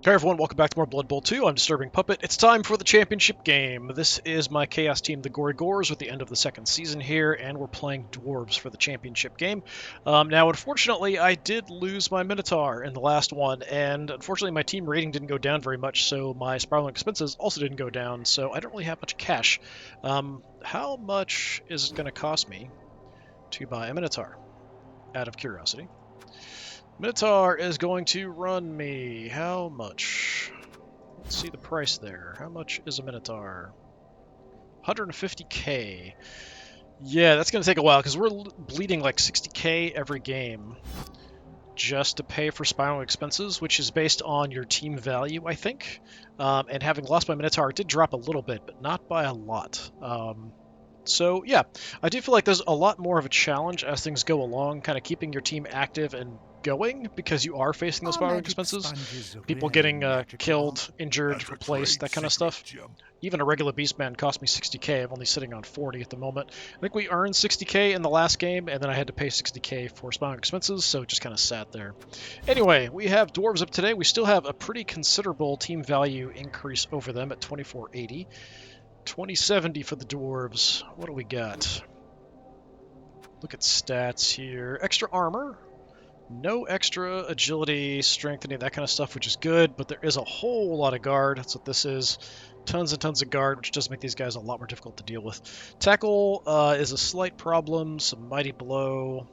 Hey everyone, welcome back to more Blood Bowl 2. I'm DisturbingPuppet. It's time for the championship game. This is my Chaos team, the Gory Gors, at the end of the second season here, and we're playing Dwarves for the championship game. Now, unfortunately, I did lose my Minotaur in the last one, and unfortunately my team rating didn't go down very much, so my spiraling expenses also didn't go down, so I don't really have much cash. How much is it going to cost me to buy a Minotaur, out of curiosity? Minotaur is going to run me how much? Let's see the price there. How much is a Minotaur? 150k. Yeah, that's going to take a while because we're bleeding like 60k every game just to pay for spiraling expenses, which is based on your team value, I think. And having lost my Minotaur, it did drop a little bit, but not by a lot. So yeah, I do feel like there's a lot more of a challenge as things go along, kind of keeping your team active and going, because you are facing those spiraling expenses. People getting killed, injured, replaced, that kind of stuff. Even a regular Beastman cost me 60k. I'm only sitting on 40 at the moment. I think we earned 60k in the last game, and then I had to pay 60k for spiraling expenses, so it just kind of sat there. Anyway, we have Dwarves up today. We still have a pretty considerable team value increase over them at 2480. 2070 for the Dwarves. What do we got? Look at stats here. Extra armor. No extra agility, strength, any of that kind of stuff, which is good, but there is a whole lot of guard. That's what this is. Tons and tons of guard, which does make these guys a lot more difficult to deal with. Tackle is a slight problem. Some mighty blow.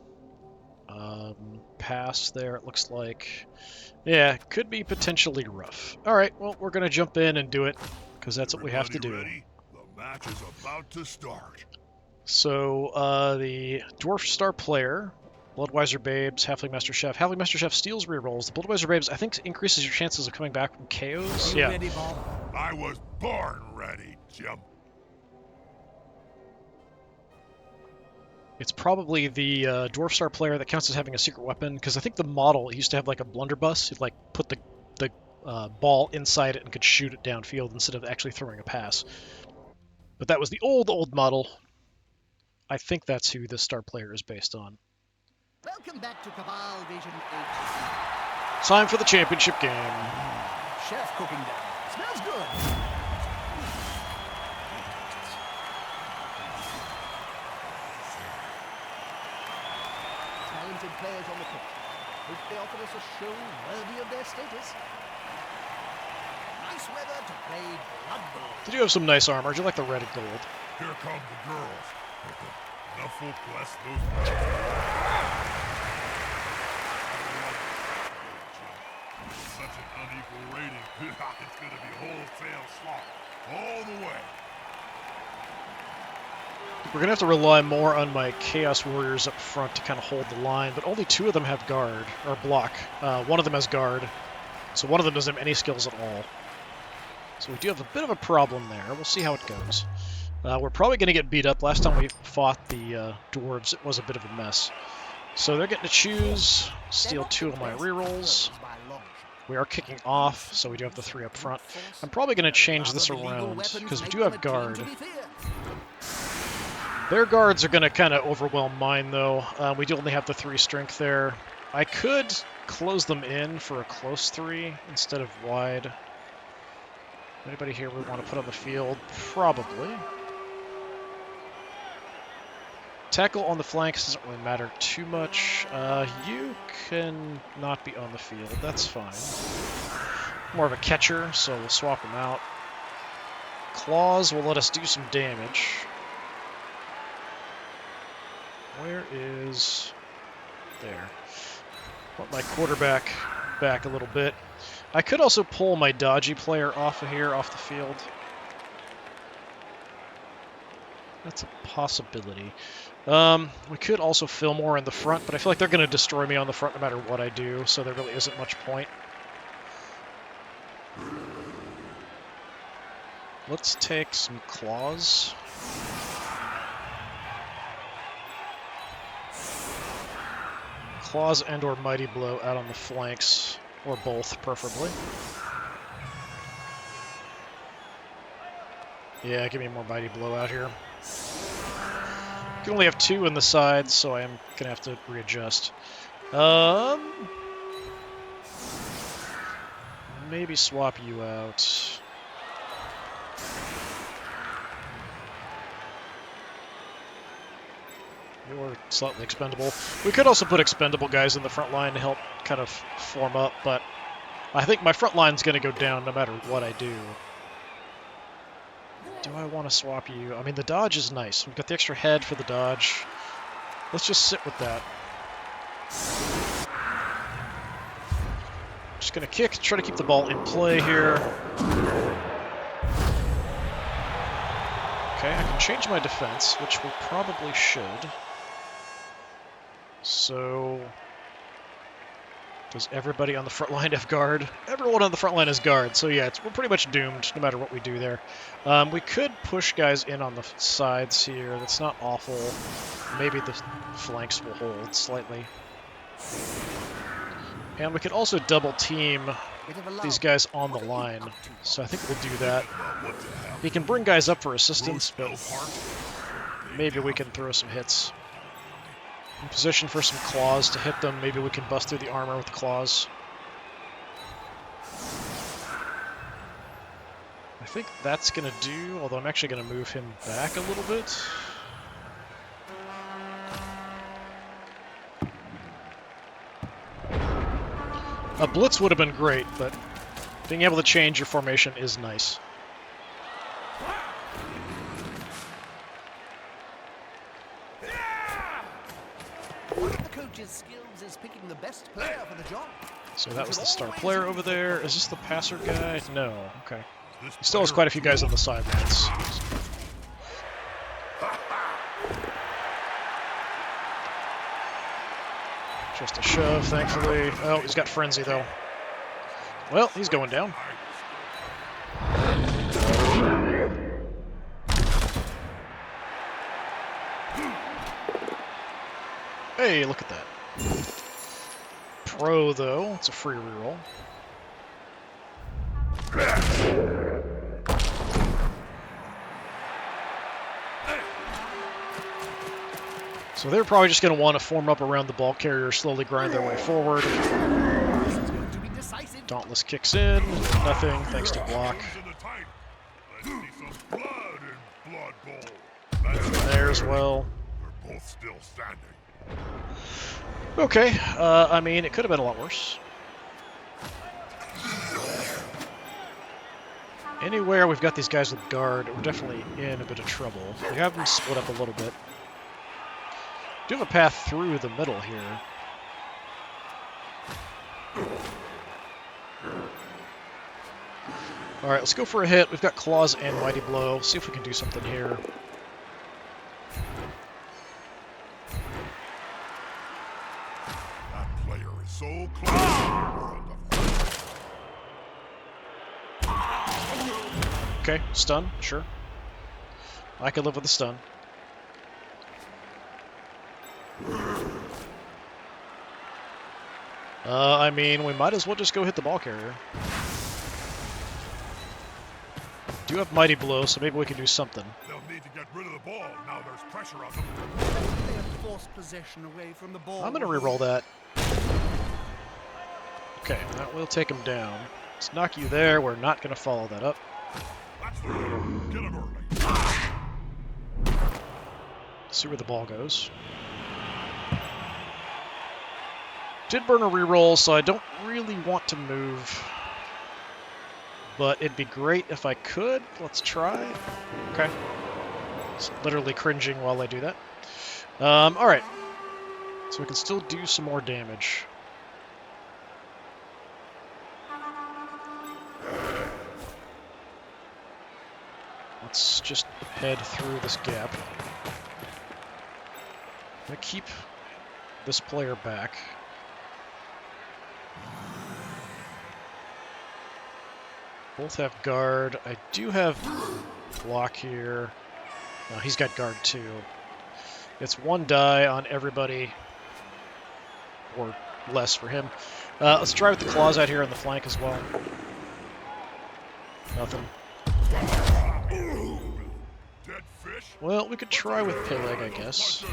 Pass there, it looks like. Yeah, could be potentially rough. Alright, well, we're going to jump in and do it, because that's what we have to do. Ready? The match is about to start. So, the Dwarf Star player, Bloodweiser Babes, Halfling Master Chef. Halfling Master Chef steals rerolls. The Bloodweiser Babes, I think, increases your chances of coming back from KOs. Yeah. Ready, Bob? I was born ready, Jim. It's probably the Dwarf Star player that counts as having a secret weapon, because I think the model used to have like a blunderbuss. You'd like put the ball inside it and could shoot it downfield instead of actually throwing a pass. But that was the old model. I think that's who this star player is based on. Welcome back to Cabal Vision HC. Time for the championship game. Chef cooking down. Smells good. Talented players on the pitch. Hope they offer us a show worthy of their status. Nice weather to play Blood Bowl. Did you have some nice armor? Do you like the red and gold? Here come the girls. The full bless those. Such an unequal rating. It's going to be wholesale slaughter all the way. We're going to have to rely more on my Chaos Warriors up front to kind of hold the line, but only two of them have guard, or block. One of them has guard, so one of them doesn't have any skills at all. So we do have a bit of a problem there. We'll see how it goes. We're probably going to get beat up. Last time we fought the Dwarves, it was a bit of a mess. So they're getting to choose, steal two of my rerolls. We are kicking off, so we do have the three up front. I'm probably going to change this around, because we do have guard. Their guards are going to kind of overwhelm mine, though. We do only have the 3 strength there. I could close them in for a close 3 instead of wide. Anybody here we want to put on the field? Probably. Tackle on the flanks doesn't really matter too much. You can not be on the field. That's fine. More of a catcher, so we'll swap him out. Claws will let us do some damage. Where is... There. Want my quarterback back a little bit. I could also pull my dodgy player off of here, off the field. That's a possibility. We could also fill more in the front, but I feel like they're going to destroy me on the front no matter what I do, so there really isn't much point. Let's take some claws. Claws and or Mighty Blow out on the flanks, or both, preferably. Yeah, give me more Mighty Blow out here. You can only have 2 in the sides, so I am going to have to readjust. maybe swap you out. You're slightly expendable. We could also put expendable guys in the front line to help kind of form up, but I think my front line's going to go down no matter what I do. Do I want to swap you? I mean, the dodge is nice. We've got the extra head for the dodge. Let's just sit with that. Just going to kick, try to keep the ball in play here. Okay, I can change my defense, which we probably should. So, does everybody on the front line have guard? Everyone on the front line has guard, so yeah, we're pretty much doomed no matter what we do there. We could push guys in on the sides here. That's not awful. Maybe the flanks will hold slightly. And we could also double team these guys on the line, so I think we'll do that. We can bring guys up for assistance, but maybe we can throw some hits. In position for some claws to hit them. Maybe we can bust through the armor with the claws. I think that's going to do, although I'm actually going to move him back a little bit. A blitz would have been great, but being able to change your formation is nice. Skills is picking the best player for the job. So that was the star player over there. Is this the passer guy? No. Okay. He still has quite a few guys on the sidelines. Just a shove, thankfully. Oh, he's got frenzy though. Well, he's going down. Hey, look at that. Pro, though. It's a free reroll. So they're probably just going to want to form up around the ball carrier, slowly grind their way forward. Dauntless kicks in. Nothing, thanks to block. There as well. They're both still standing. Okay, I mean, it could have been a lot worse. Anywhere we've got these guys with guard, we're definitely in a bit of trouble. We have them split up a little bit. Do have a path through the middle here. Alright, let's go for a hit. We've got Claws and Mighty Blow. See if we can do something here. So close. Okay, stun, sure. I could live with a stun. I mean, we might as well just go hit the ball carrier. Do have Mighty Blow, so maybe we can do something. They'll need to get rid of the ball. Now there's pressure on them. They have forced possession away from the ball. I'm going to reroll that. Okay, that will take him down. Let's knock you there. We're not going to follow that up. That's the get him early. See where the ball goes. Did burn a reroll, so I don't really want to move. But it'd be great if I could. Let's try. Okay. It's literally cringing while I do that. Alright. So we can still do some more damage. Let's just head through this gap. I'm going to keep this player back. Both have guard. I do have block here. No, he's got guard too. It's one die on everybody, or less for him. Let's try with the claws out here on the flank as well. Nothing. Dead fish? Well, we could try with Peleg, I guess.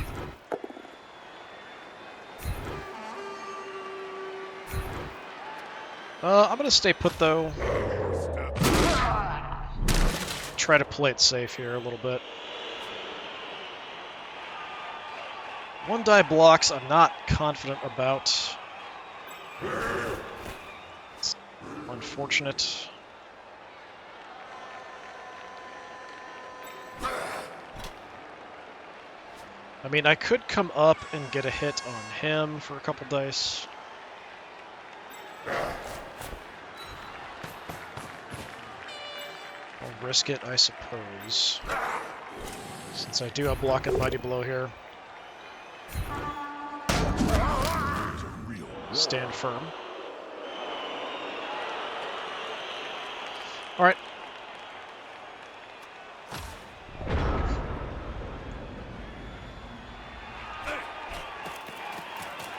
I'm gonna stay put though. Step. Try to play it safe here a little bit. One die blocks I'm not confident about. It's unfortunate. I mean, I could come up and get a hit on him for a couple dice. I'll risk it, I suppose. Since I do have block and mighty blow here. Stand firm. Alright.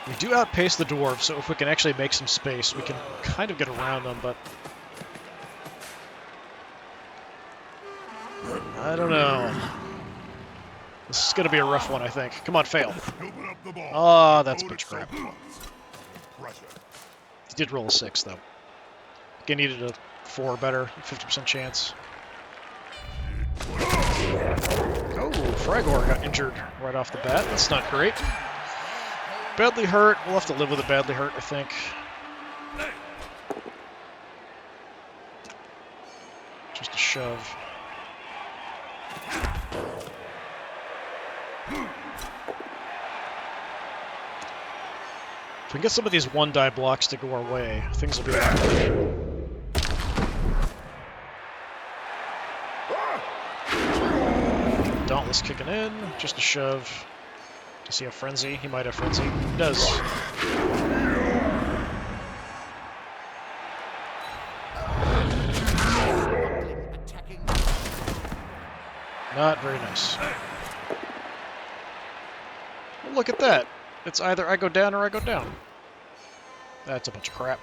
We do outpace the dwarves, so if we can actually make some space, we can kind of get around them, but... I don't know. This is going to be a rough one, I think. Come on, fail. Ah, that's a bunch of crap. He did roll a 6, though. I think I needed a 4 better, 50% chance. Oh, Fragor got injured right off the bat. That's not great. Badly hurt. We'll have to live with it badly hurt, I think. Just a shove. If we can get some of these one-die blocks to go our way, things will be alright. Dauntless kicking in, just a shove. Does he have Frenzy? He might have Frenzy. He does. Not very nice. Well, look at that. It's either I go down or I go down. That's a bunch of crap.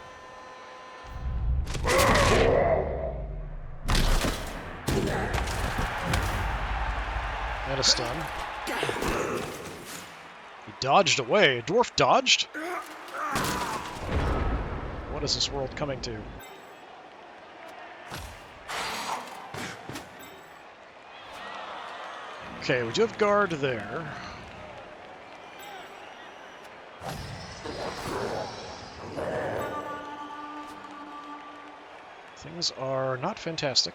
And a stun. He dodged away. A dwarf dodged? What is this world coming to? Okay, we do have guard there. Things are not fantastic.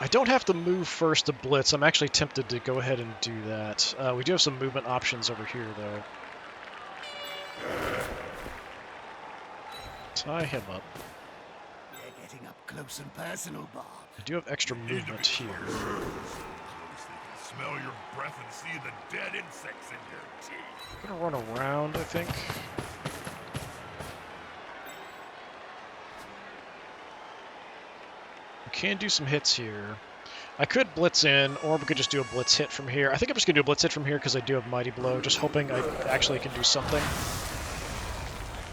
I don't have to move first to blitz. I'm actually tempted to go ahead and do that. We do have some movement options over here, though. Tie him up. They're getting up close and personal, Bob. I do have extra movement here. Smell your breath and see the dead insects in your teeth. I'm gonna run around, I think. We can do some hits here. I could blitz in, or we could just do a blitz hit from here. I think I'm just gonna do a blitz hit from here because I do have Mighty Blow, just hoping I actually can do something.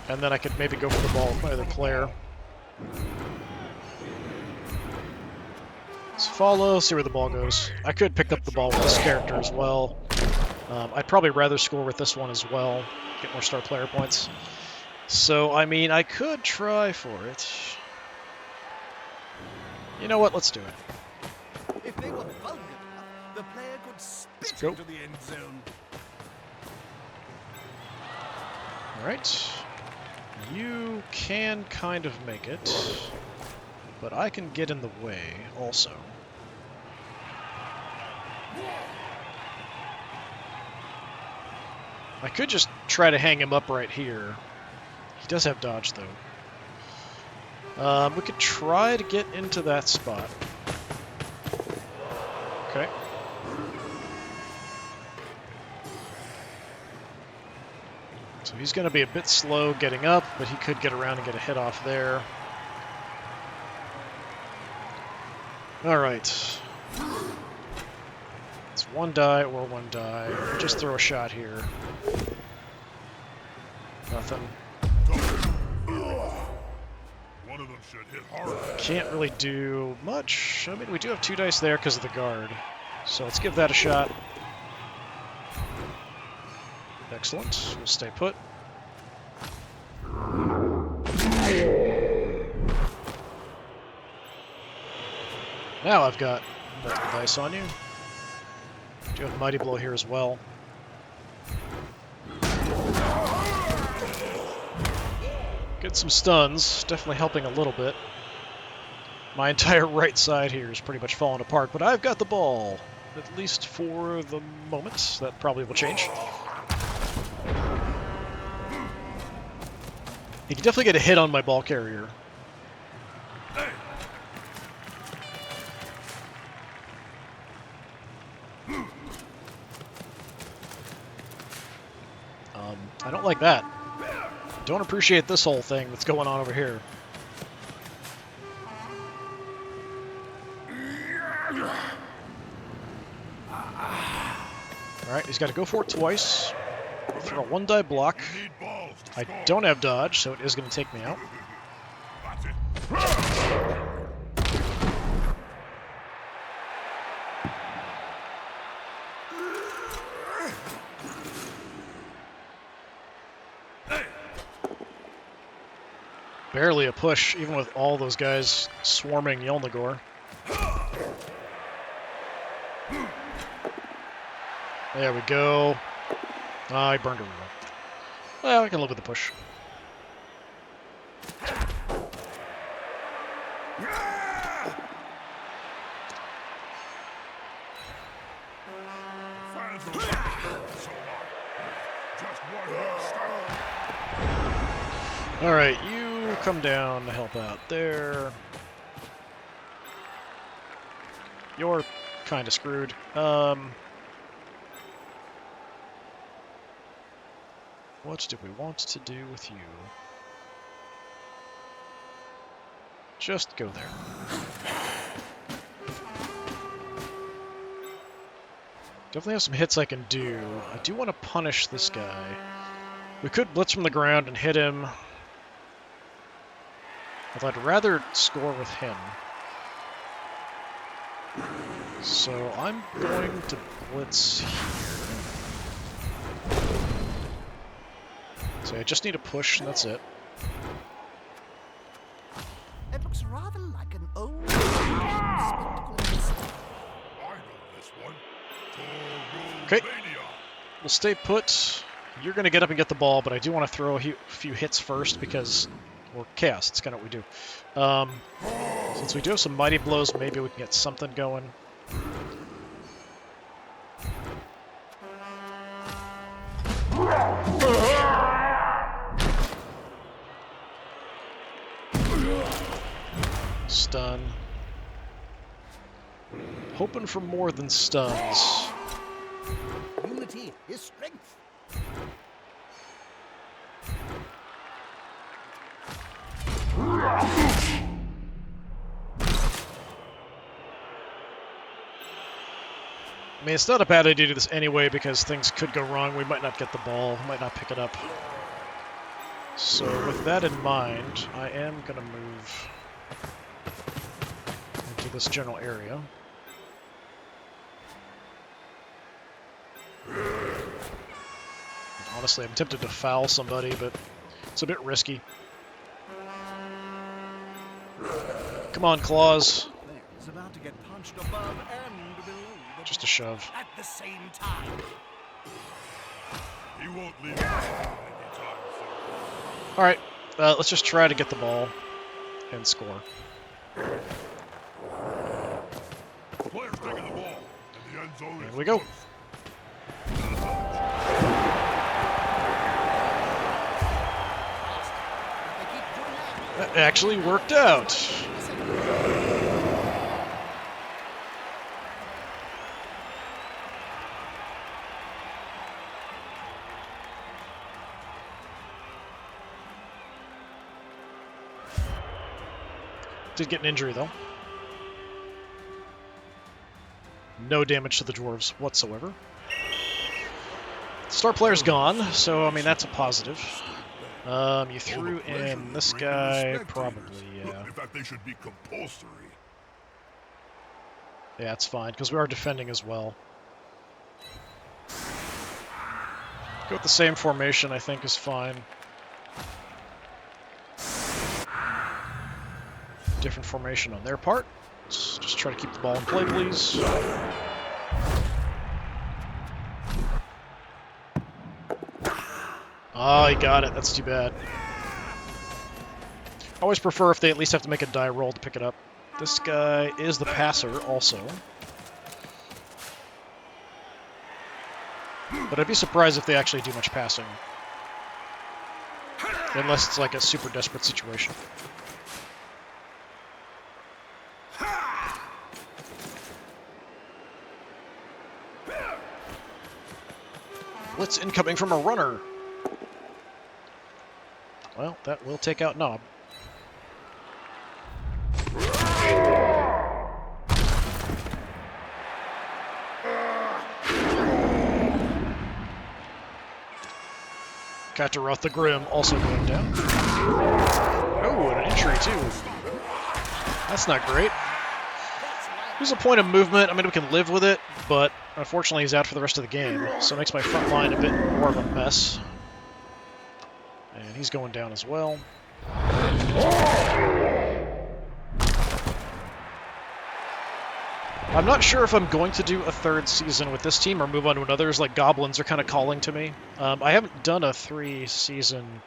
And then I could maybe go for the ball with my other player. Let's follow, see where the ball goes. I could pick up the ball with this character as well. I'd probably rather score with this one as well, get more star player points. So, I mean, I could try for it. You know what? Let's do it. If they were vulgar enough, the player could spit Go. into the end zone. Alright. You can kind of make it, but I can get in the way also. I could just try to hang him up right here. He does have dodge, though. We could try to get into that spot. Okay. So he's going to be a bit slow getting up, but he could get around and get a hit off there. All right. It's one die or one die. We'll just throw a shot here. Nothing. One of them should hit hard. Can't really do much. I mean, we do have 2 dice there because of the guard. So let's give that a shot. Excellent. We'll stay put. Now I've got multiple dice on you. Do have Mighty Blow here as well. Get some stuns, definitely helping a little bit. My entire right side here is pretty much falling apart, but I've got the ball. At least for the moment. That probably will change. You can definitely get a hit on my ball carrier. I don't like that. Don't appreciate this whole thing that's going on over here. Alright, he's got to go for it twice. Throw a 1-die block. I don't have dodge, so it is going to take me out. Barely a push, even with all those guys swarming Yelnagor. There we go. I burned a roll. Well, I can live with the push. Alright, you come down to help out there. You're kind of screwed. What do we want to do with you? Just go there. Definitely have some hits I can do. I do want to punish this guy. We could blitz from the ground and hit him. Although I'd rather score with him. So I'm going to blitz here. So I just need a push, and that's it. It looks rather like an old spectacle. I know this one. Okay. We'll stay put. You're going to get up and get the ball, but I do want to throw a few hits first because we're chaos. It's kind of what we do. Since we do have some mighty blows, maybe we can get something going. Stun. Hoping for more than stuns. Unity is strength. I mean, it's not a bad idea to do this anyway because things could go wrong. We might not get the ball, might not pick it up. So with that in mind, I am going to move into this general area. And honestly, I'm tempted to foul somebody, but it's a bit risky. Come on, Claws. It's about to get punched above and below. Just a shove. At the same time. He won't leave us anytime soon. Alright, let's just try to get the ball and score. Player's taking the ball, and the end zone is Here we go. close. That actually worked out. Did get an injury, though. No damage to the Dwarves whatsoever. Star player's gone, so, I mean, that's a positive. You threw in this guy, probably, yeah. In fact, they should be compulsory. Yeah, it's fine, because we are defending as well. Go with the same formation, I think, is fine. Different formation on their part. Let's just try to keep the ball in play, please. Oh, he got it. That's too bad. I always prefer if they at least have to make a die roll to pick it up. This guy is the passer, also. But I'd be surprised if they actually do much passing. Unless it's like a super desperate situation. Blitz incoming from a runner. Well, that will take out Knob. Kataroth the Grim also going down. Oh, and an injury too. That's not great. There's a point of movement. I mean, we can live with it, but unfortunately he's out for the rest of the game, so it makes my front line a bit more of a mess. And he's going down as well. I'm not sure if I'm going to do a third season with this team or move on to another. Like, Goblins are kind of calling to me. I haven't done a 3-season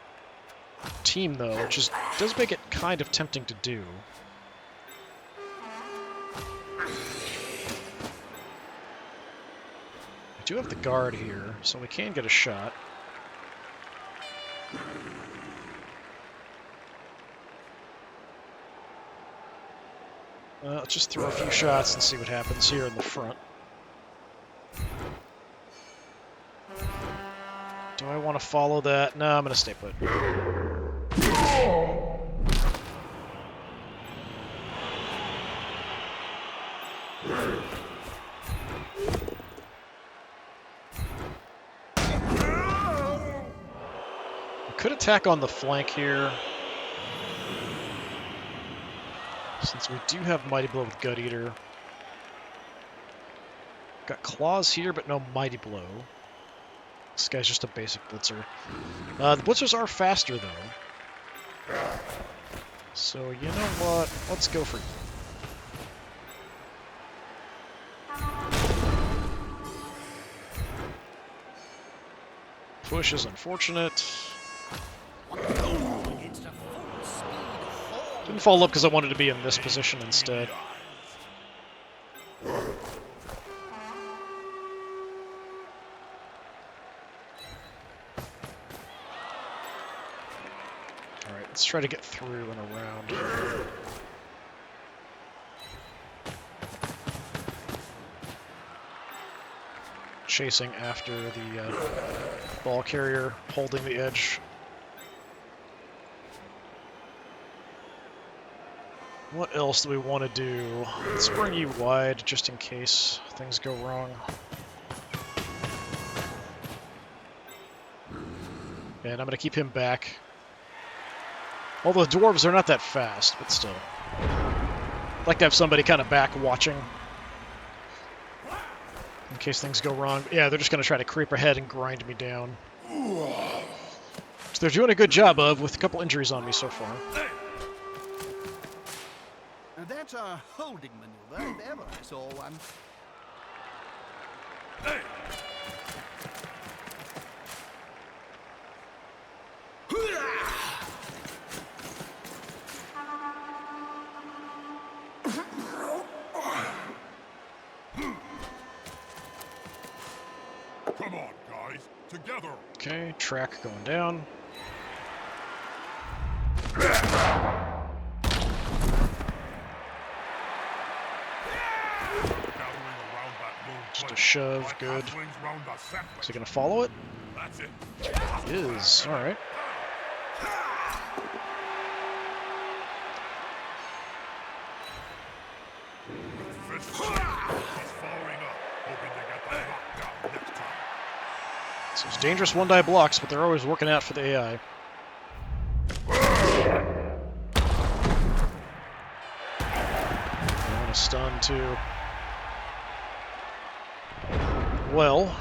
team, though, which does make it kind of tempting to do. I do have the guard here, so we can get a shot. Let's just throw a few shots and see what happens here in the front. Do I want to follow that? No, I'm going to stay put. We could attack on the flank here. Since we do have Mighty Blow with Gut Eater. Got Claws here, but no Mighty Blow. This guy's just a basic Blitzer. The Blitzers are faster, though. So, you know what? Let's go for you. Push is unfortunate. Didn't follow up because I wanted to be in this position instead. Alright, let's try to get through and around. Chasing after the ball carrier, holding the edge. What else do we want to do? Let's bring you wide, just in case things go wrong. And I'm going to keep him back. Although the Dwarves are not that fast, but still. I'd like to have somebody kind of back watching. In case things go wrong. Yeah, they're just going to try to creep ahead and grind me down. Which they're doing a good job of, with a couple injuries on me so far. That's a holding maneuver, if ever I saw one. Come on, guys, together. Okay, track going down. Just a shove, good. Is he going to follow it? He is, alright. So it's dangerous one-die blocks, but they're always working out for the AI. And a stun, too. Well,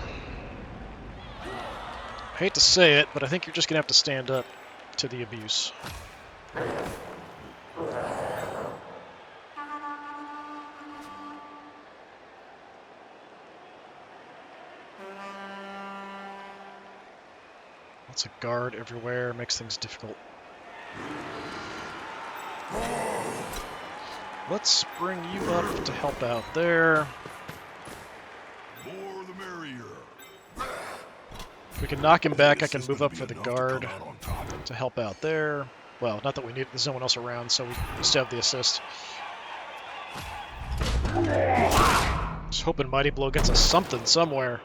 Hate to say it, but I think you're just going to have to stand up to the abuse. Lots of guard everywhere, makes things difficult. Let's bring you up to help out there. More the merrier. If we can knock him back, I This can is move gonna up be for the enough to guard come out on top. to help out there. Well, not that we need, there's no one else around, so we still have the assist. Just hoping Mighty Blow gets us something somewhere.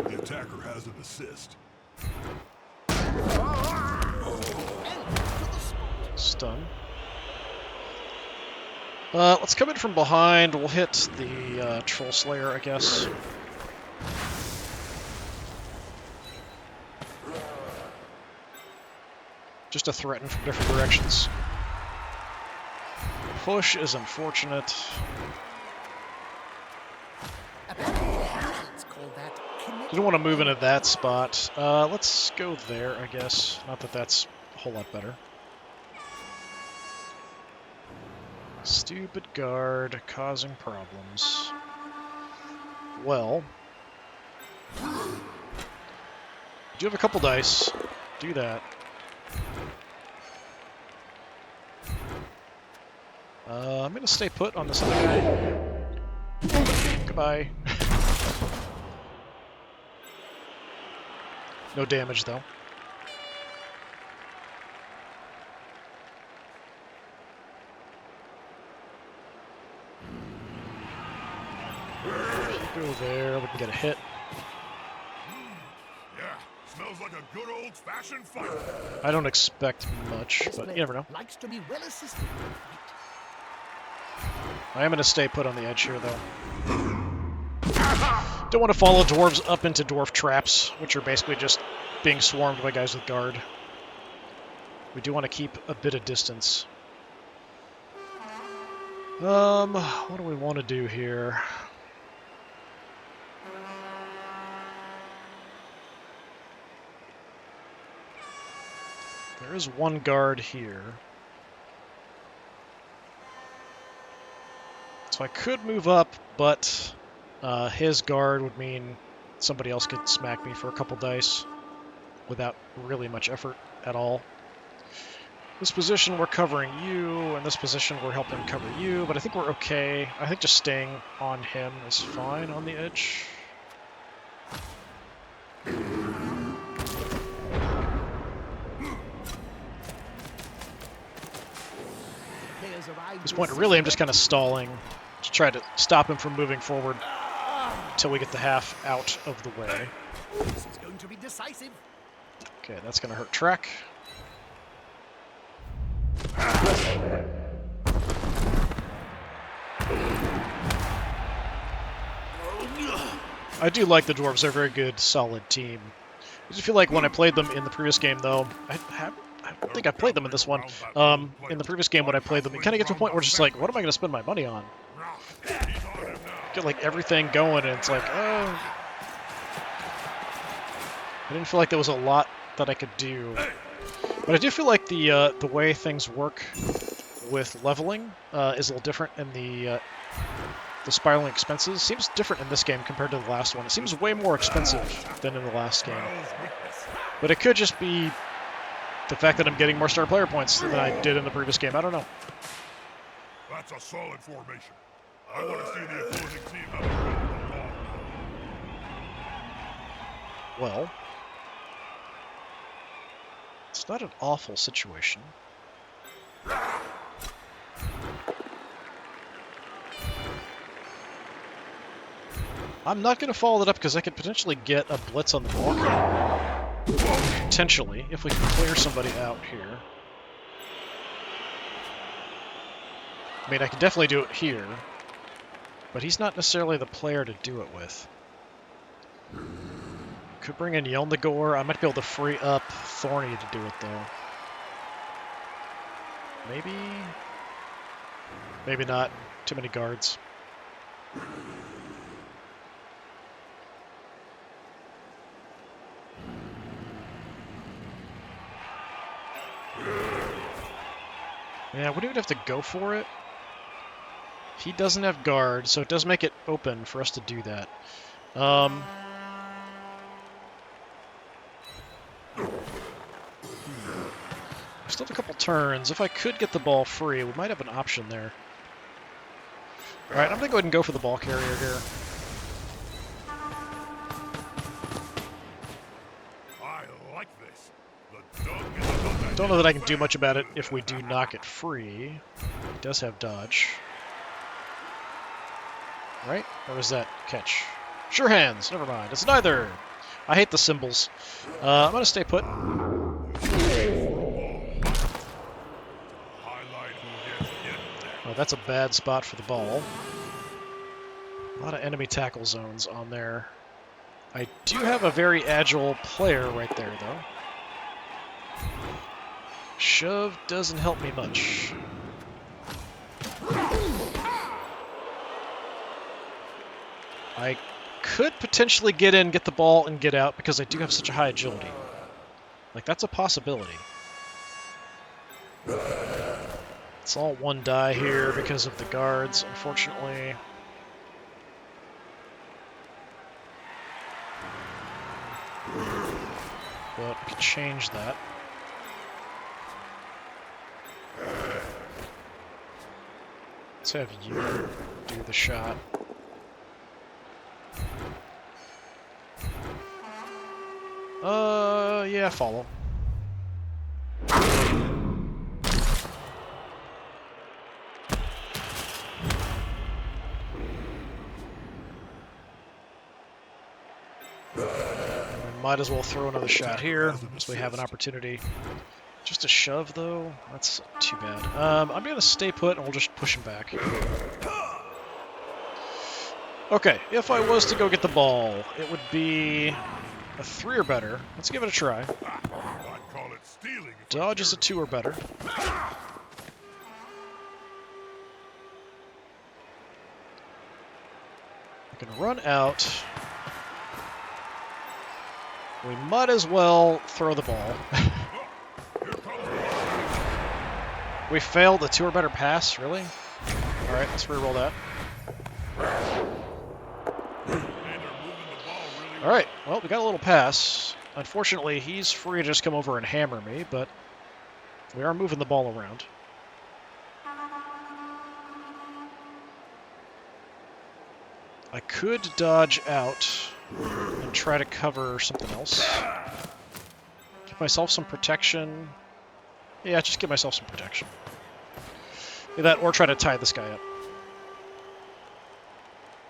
The attacker has an assist. Stun. Let's come in from behind. We'll hit the Troll Slayer, I guess. Just to threaten from different directions. Push is unfortunate. It's called that You don't want to move into that spot. Let's go there, I guess. Not that that's a whole lot better. Stupid guard causing problems. Well, you do have a couple dice. Do that. I'm gonna stay put on this other guy. Goodbye. No damage though. Go there, we can get a hit. Yeah, smells like a good old-fashioned fight. I don't expect much, This but player you never know. likes to be well assisted. I am going to stay put on the edge here, though. Don't want to follow dwarves up into dwarf traps, which are basically just being swarmed by guys with guard. We do want to keep a bit of distance. What do we want to do here? There is one guard here. So I could move up, but his guard would mean somebody else could smack me for a couple dice without really much effort at all. This position we're covering you, and this position we're helping cover you, but I think we're okay. I think just staying on him is fine on the edge. At this point, really, I'm just kind of stalling to try to stop him from moving forward until we get the half out of the way. This is going to be decisive. Okay, that's going to hurt track. I do like the dwarves. They're a very good, solid team. I just feel like when I played them in the previous game, though, I don't think I played them in this one. In the previous game when I played them, you kind of get to a point where it's just like, what am I going to spend my money on? Get like everything going, and it's like, oh. I didn't feel like there was a lot that I could do. But I do feel like the way things work with leveling is a little different in the spiraling expenses. Seems different in this game compared to the last one. It seems way more expensive than in the last game. But it could just be the fact that I'm getting more star player points than I did in the previous game. I don't know. That's a solid formation. I want to see the opposing team have a good ball. Well, it's not an awful situation. I'm not going to follow that up because I could potentially get a blitz on the walker. Potentially, if we can clear somebody out here. I mean, I can definitely do it here, but he's not necessarily the player to do it with. Could bring in Yelnagor. I might be able to free up Thorny to do it, though. Maybe? Maybe not. Too many guards. Yeah, we don't even have to go for it. He doesn't have guard, so it does make it open for us to do that. We still have a couple turns. If I could get the ball free, we might have an option there. Alright, I'm going to go ahead and go for the ball carrier here. I like this. The dog is Don't know that I can do much about it if we do knock it free. He does have dodge. Right? Or is that catch? Sure hands. Never mind. It's neither. I hate the symbols. I'm going to stay put. Oh, that's a bad spot for the ball. A lot of enemy tackle zones on there. I do have a very agile player right there, though. Shove doesn't help me much. I could potentially get in, get the ball, and get out because I do have such a high agility. Like, that's a possibility. It's all one die here because of the guards, unfortunately. But I can change that. Let's have you do the shot. Yeah, follow. Might as well throw another shot here, so we have an opportunity. Just a shove, though? That's too bad. I'm going to stay put, and we'll just push him back. Okay, if I was to go get the ball, it would be a 3 or better. Let's give it a try. I'd call it stealing. Dodge is a 2 or better. We can run out. We might as well throw the ball. We failed a 2 or better pass, really? Alright, let's re-roll that. Alright, well, we got a little pass. Unfortunately, he's free to just come over and hammer me, but we are moving the ball around. I could dodge out and try to cover something else. Give myself some protection. Yeah, just give myself some protection. Do that, or try to tie this guy up.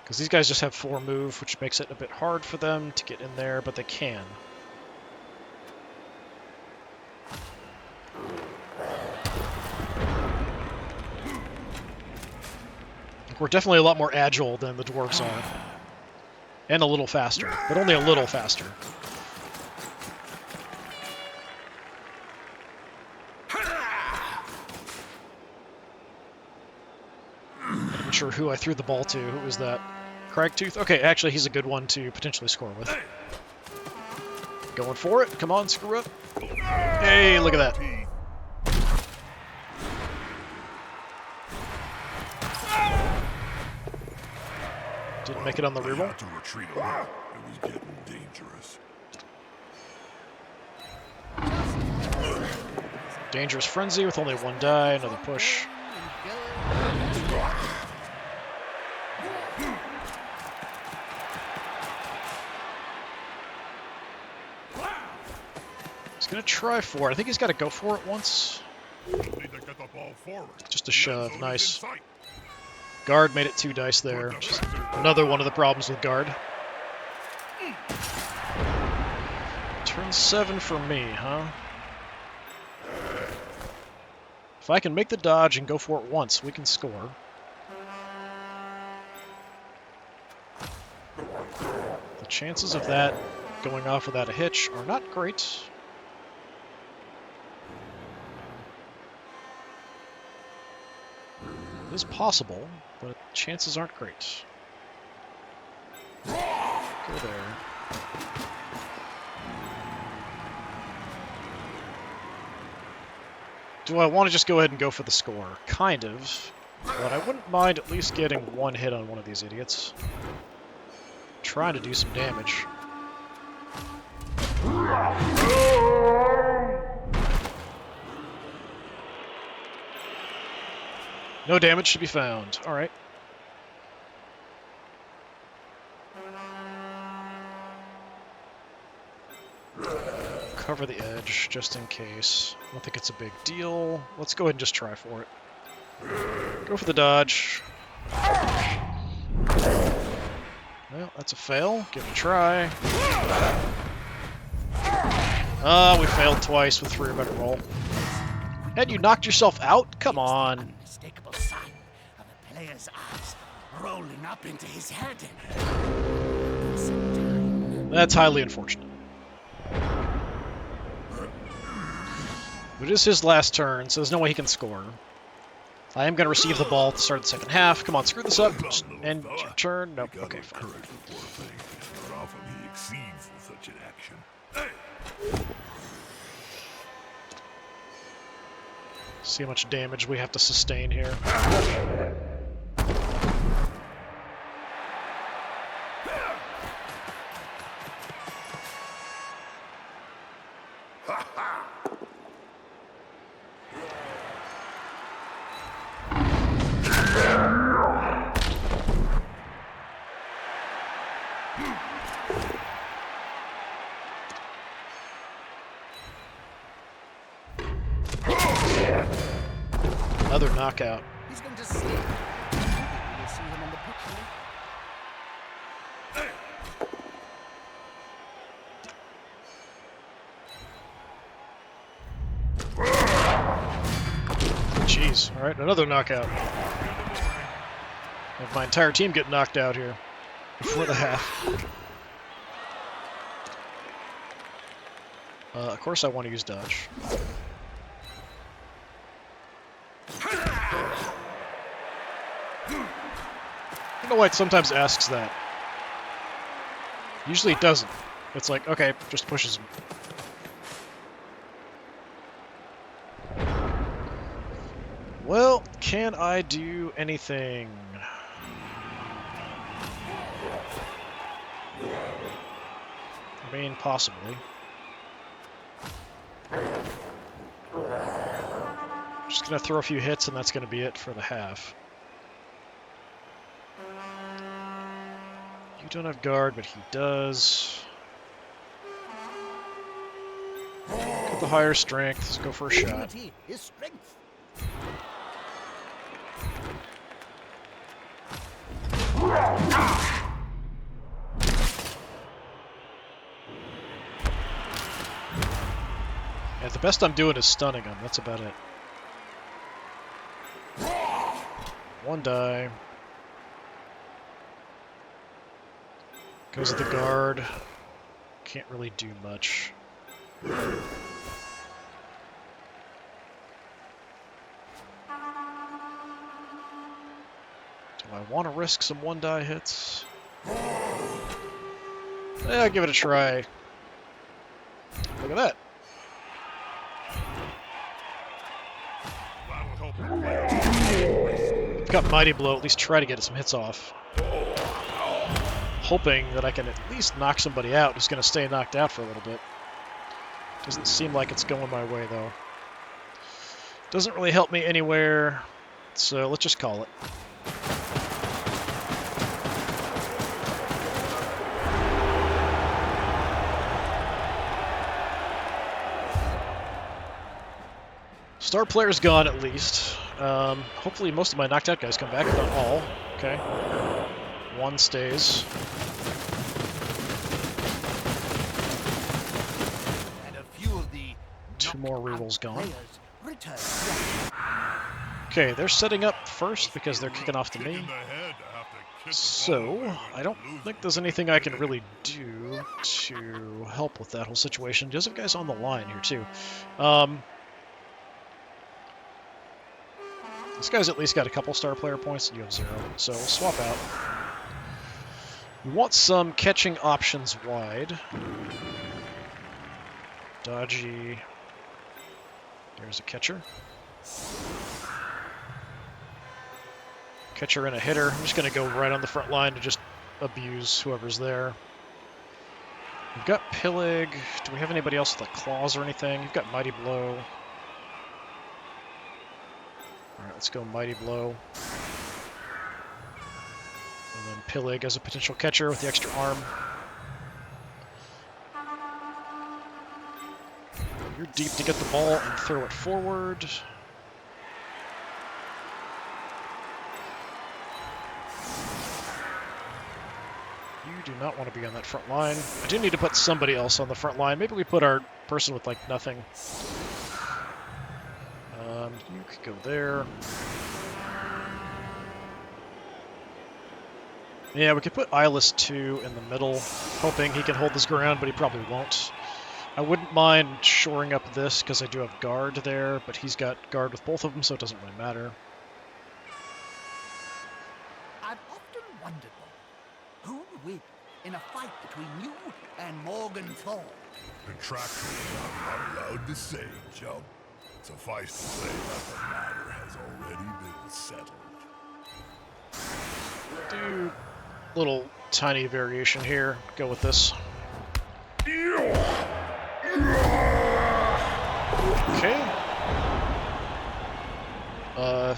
Because these guys just have 4 move, which makes it a bit hard for them to get in there, but they can. We're definitely a lot more agile than the dwarves are. And a little faster, but only a little faster. I'm not sure who I threw the ball to. Who was that? Cragtooth? Okay, actually, he's a good one to potentially score with. Going for it. Come on, screw up. Hey, look at that. Didn't make it on the reroll. To retreat a little. It was getting dangerous. Dangerous Frenzy with only 1 die. Another push. He's going to try for it. I think he's got to go for it once. Need to get the ball forward. Just a shove. Nice. Guard made it 2 dice there. Just another one of the problems with guard. Turn 7 for me, huh? If I can make the dodge and go for it once, we can score. The chances of that going off without a hitch are not great. It is possible, but chances aren't great. Go there. Do I want to just go ahead and go for the score? Kind of. But I wouldn't mind at least getting one hit on one of these idiots. Trying to do some damage. No damage to be found. Alright. Cover the edge, just in case. I don't think it's a big deal. Let's go ahead and just try for it. Go for the dodge. Well, that's a fail. Give it a try. We failed twice with 3 or better roll. And you knocked yourself out? Come on. Unmistakable sign of a player's eyes rolling up into his head. That's highly unfortunate. But it is his last turn, so there's no way he can score. I am going to receive the ball to start the second half. Come on, screw this up. Just end your turn. Nope. Okay, fine. Often he exceeds in such an action. See how much damage we have to sustain here. Another knockout. He's going to sleep. Maybe we'll see him on the pitch Jeez. Alright, another knockout. Have my entire team get knocked out here before the half. Of course I want to use dodge. I don't know why it sometimes asks that. Usually it doesn't. It's like, okay, just pushes him. Well, can I do anything? I mean, possibly. Just gonna throw a few hits and that's gonna be it for the half. You don't have guard, but he does. Get the higher strength. Let's go for a shot. Unity is strength. Yeah, the best I'm doing is stunning him. That's about it. One die. Goes to the guard. Can't really do much. Do I want to risk some one die hits? Yeah, give it a try. Look at that. Got Mighty Blow, at least try to get some hits off. Hoping that I can at least knock somebody out who's going to stay knocked out for a little bit. Doesn't seem like it's going my way, though. Doesn't really help me anywhere, so let's just call it. Star player's gone, at least. Hopefully most of my knocked out guys come back, if not all. Okay. One stays. And a few of the 2 more rerolls gone. players return. Okay, they're setting up first because they're kicking off to me. So, I don't think there's anything I can really do to help with that whole situation. There's some guys on the line here, too. This guy's at least got a couple star player points, and you have 0, so we'll swap out. We want some catching options wide. Dodgy. There's a catcher. Catcher and a hitter. I'm just going to go right on the front line to just abuse whoever's there. We've got Pillig. Do we have anybody else with like claws or anything? We've got Mighty Blow. Alright, let's go Mighty Blow. And then Pillig as a potential catcher with the extra arm. You're deep to get the ball and throw it forward. You do not want to be on that front line. I do need to put somebody else on the front line. Maybe we put our person with, like, nothing. You could go there. Yeah, we could put Eyeless 2 in the middle, hoping he can hold his ground, but he probably won't. I wouldn't mind shoring up this, because I do have guard there, but he's got guard with both of them, so it doesn't really matter. I've often wondered, who would win in a fight between you and Morgan Thorne? Contractually, I'm not allowed to say, Jump. Suffice to say that the matter has already been settled. Do a little tiny variation here. Go with this. Okay. It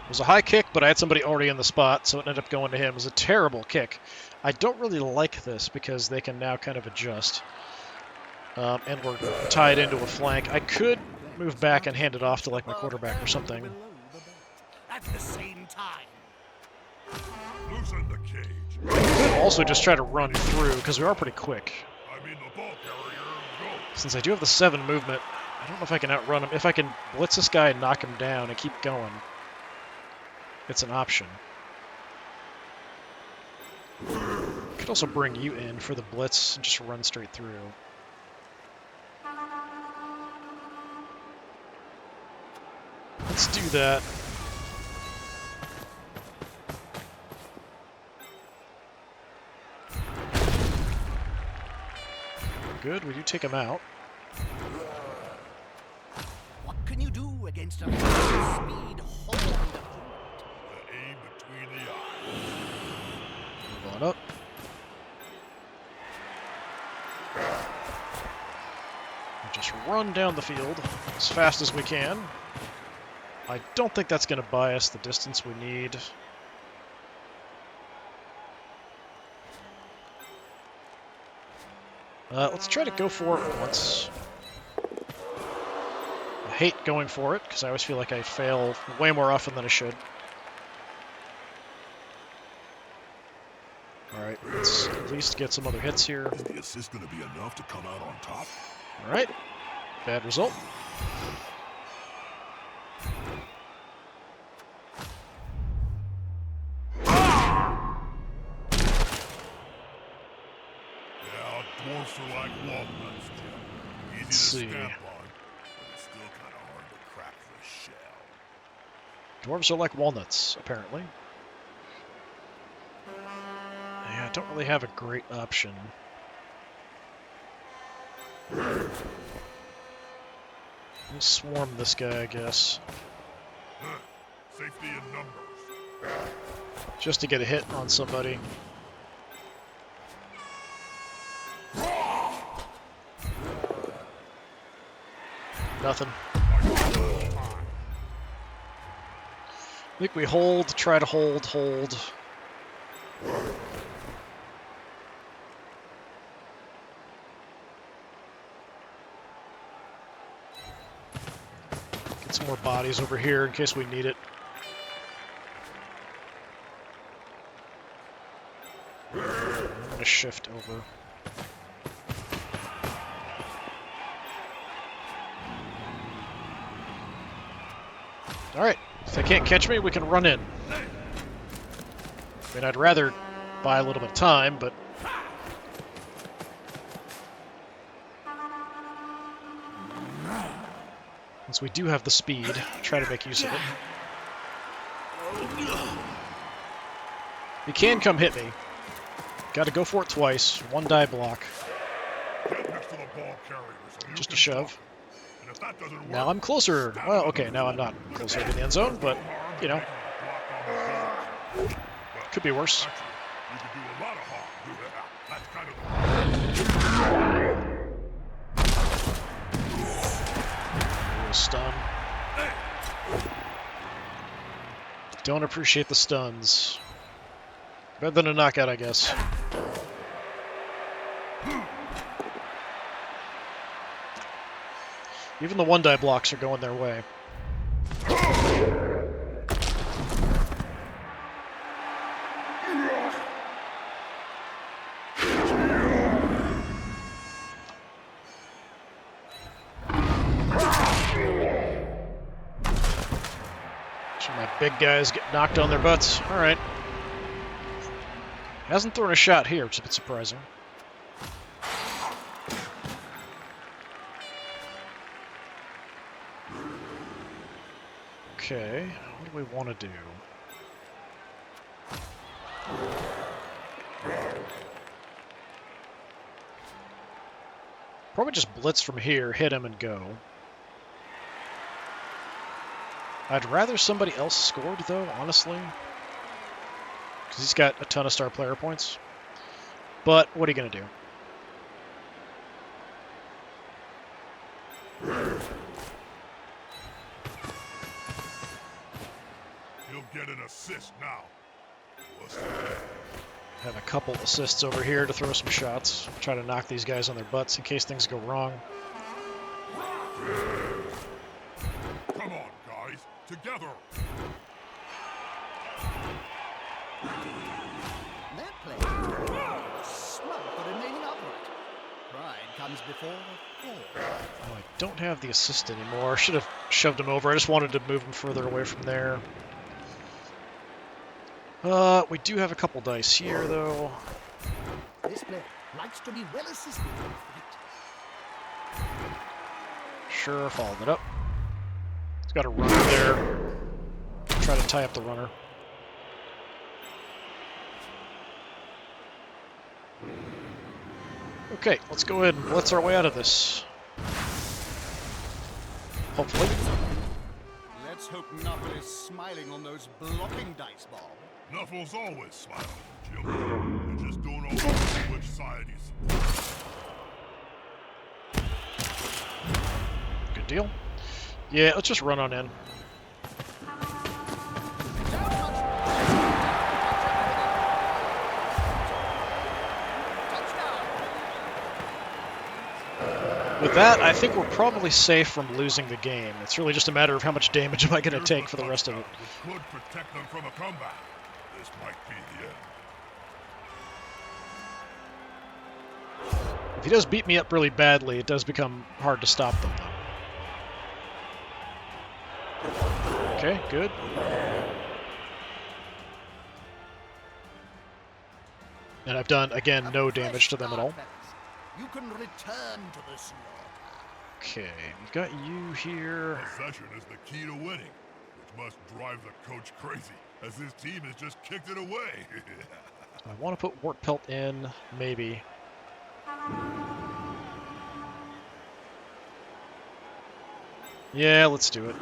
was a high kick, but I had somebody already in the spot, so it ended up going to him. It was a terrible kick. I don't really like this because they can now kind of adjust. And we're tied into a flank. I could move back and hand it off to like my quarterback or something. At the same time. Loosen the cage. I could also just try to run through because we are pretty quick. I mean the ball carrier. Go. Since I do have the 7 movement, I don't know if I can outrun him. If I can blitz this guy and knock him down and keep going, it's an option. Could also bring you in for the blitz and just run straight through. Let's do that. Good, we do take him out. What can you do against a speed horned opponent? The aim between the eyes. Move on up. We just run down the field as fast as we can. I don't think that's going to buy us the distance we need. Let's try to go for it once. I hate going for it, because I always feel like I fail way more often than I should. Alright, let's at least get some other hits here. Is the assist going to be enough to come out on top? Alright, bad result. Dwarves are like walnuts, Jim. Easy Let's see. to stamp on, but it's still kind of hard to crack the shell. Dwarves are like walnuts, apparently. Yeah, I don't really have a great option. We'll swarm this guy, I guess. Safety in numbers. Just to get a hit on somebody. Nothing. I think we hold, try to hold. Get some more bodies over here in case we need it. I'm going to shift over. Alright, if they can't catch me, we can run in. I mean, I'd rather buy a little bit of time, but... since we do have the speed, try to make use of it. You can come hit me. Gotta go for it twice. 1 die block. Get next to the ball carrier so you Just a can shove. block. And if that doesn't work, Now I'm closer. Well, okay, now I'm not closer to the end zone, but, you know, could be worse. actually, you could do a lot of harm. That's kind of Ooh, stun. Don't appreciate the stuns. Better than a knockout, I guess. Even the one-die blocks are going their way. So my big guys get knocked on their butts. All right. Hasn't thrown a shot here, which is a bit surprising. Okay, what do we want to do? Probably just blitz from here, hit him, and go. I'd rather somebody else scored, though, honestly. Because he's got a ton of star player points. But what are you going to do? He'll get an assist now. Have a couple assists over here to throw some shots. Try to knock these guys on their butts in case things go wrong. Come on, guys, together. That play was smart for remaining upright. Pride comes before a fall. Oh, I don't have the assist anymore. Should have shoved him over. I just wanted to move him further away from there. We do have a couple dice here, though. This player likes to be well assisted in the fight. Sure, followed it up. He's got a runner there. Try to tie up the runner. Okay, let's go ahead and blitz our way out of this. Hopefully. Let's hope Knuckle is smiling on those blocking dice, Bob. Knuckles always smiling, Jim. You just don't always know which side he's. Good deal. Yeah, let's just run on in. With that, I think we're probably safe from losing the game. It's really just a matter of how much damage am I going to take for the rest of it. Which could protect them from a comeback. This might be the end. If he does beat me up really badly, it does become hard to stop them, though. Okay, good. And I've done, again, no damage to them at all. You can return to the slaughter. Okay, we've got you here. Possession is the key to winning, which must drive the coach crazy, as his team has just kicked it away. I want to put Wart Pelt in, maybe. Yeah, let's do it.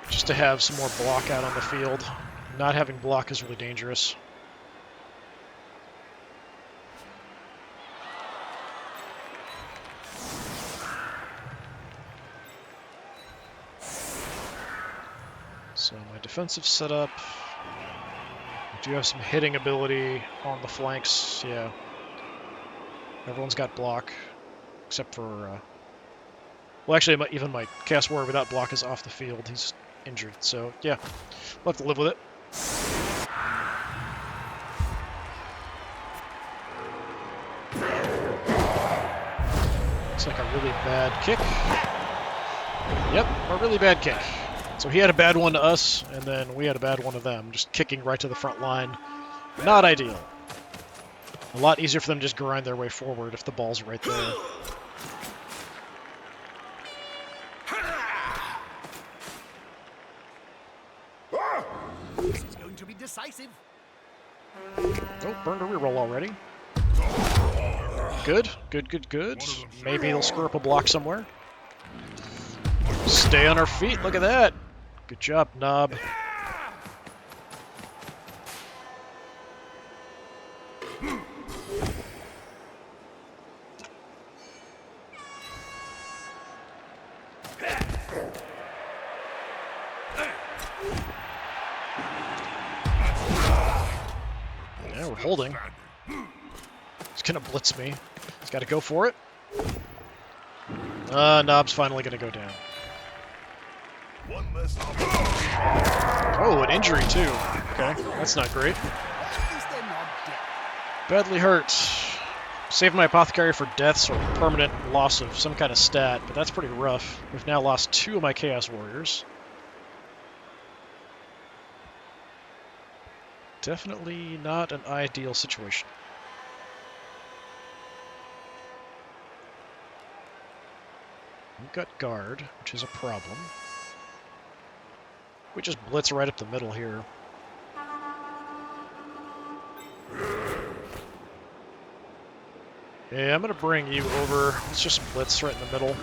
Just to have some more block out on the field. Not having block is really dangerous. So my defensive setup, I do have some hitting ability on the flanks, yeah. Everyone's got block, except for, well actually even my cast warrior without block is off the field, he's injured, so yeah, we'll have to live with it. Looks like a really bad kick. Yep, a really bad kick. So he had a bad one to us, and then we had a bad one to them, just kicking right to the front line. Not ideal. A lot easier for them to just grind their way forward if the ball's right there. This is going to be decisive. Oh, burned a reroll already. Good, good, good, good. Maybe they'll screw up a block somewhere. Stay on our feet. Look at that. Good job, Knob. Yeah, we're holding. He's gonna blitz me. He's gotta go for it. Knob's finally gonna go down. One less Oh, an injury too. Okay, that's not great. At least they're not dead. Badly hurt. Saved my apothecary for deaths or permanent loss of some kind of stat, but that's pretty rough. We've now lost 2 of my Chaos Warriors. Definitely not an ideal situation. We've got guard, which is a problem. We just blitz right up the middle here. Yeah, I'm gonna bring you over. Let's just blitz right in the middle.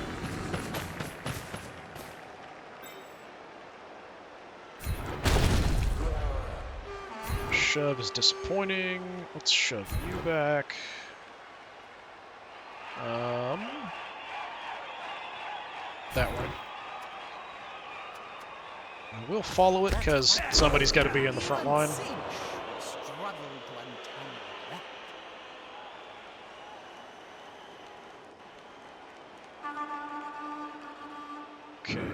Shove is disappointing. Let's shove you back. That way. And we'll follow it because somebody's got to be in the front line. Cinch will struggle to untangle that. Okay.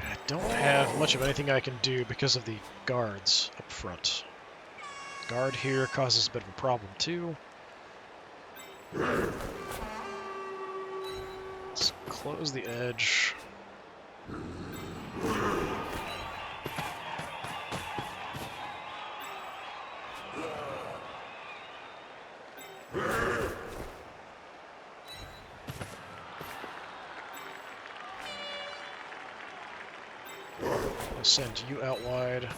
I don't have much of anything I can do because of the guards up front. Guard here causes a bit of a problem too. Let's close the edge. I'll send you out wide.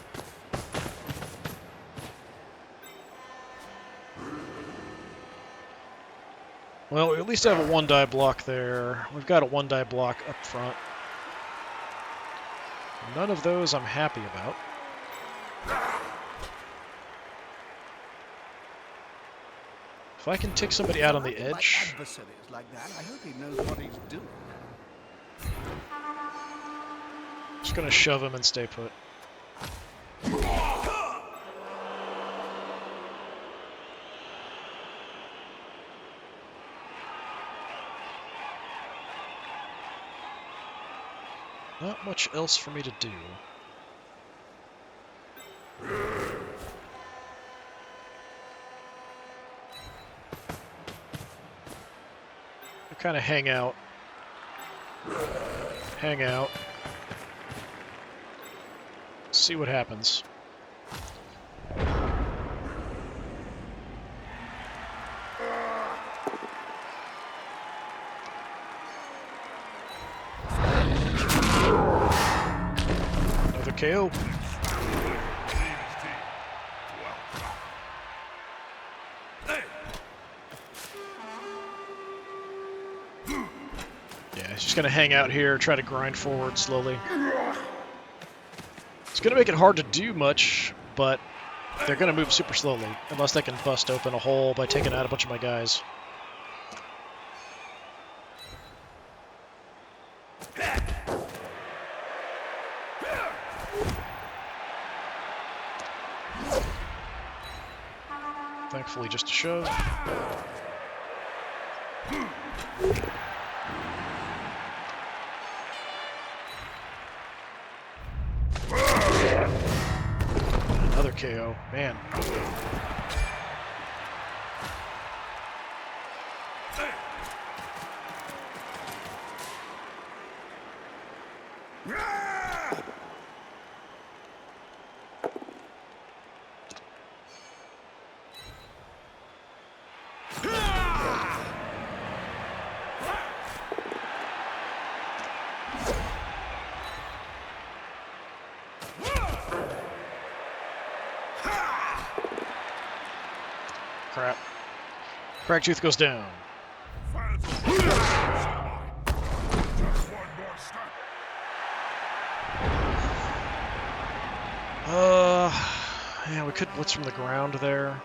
Well, we at least have a 1-die block there. We've got a 1-die block up front. None of those I'm happy about. If I can take somebody out on the Surrounded by edge... adversaries like that, I hope he knows what he's doing. Just gonna shove him and stay put. Not much else for me to do. I kind of hang out. Hang out. See what happens. Another KO. Yeah, he's just gonna hang out here, try to grind forward slowly. It's gonna make it hard to do much, but they're gonna move super slowly, unless they can bust open a hole by taking out a bunch of my guys. Thankfully, just a shove. Another KO. Man. Crap. Cragtooth goes down. Fans will be just one more step. Yeah, we could blitz from the ground there.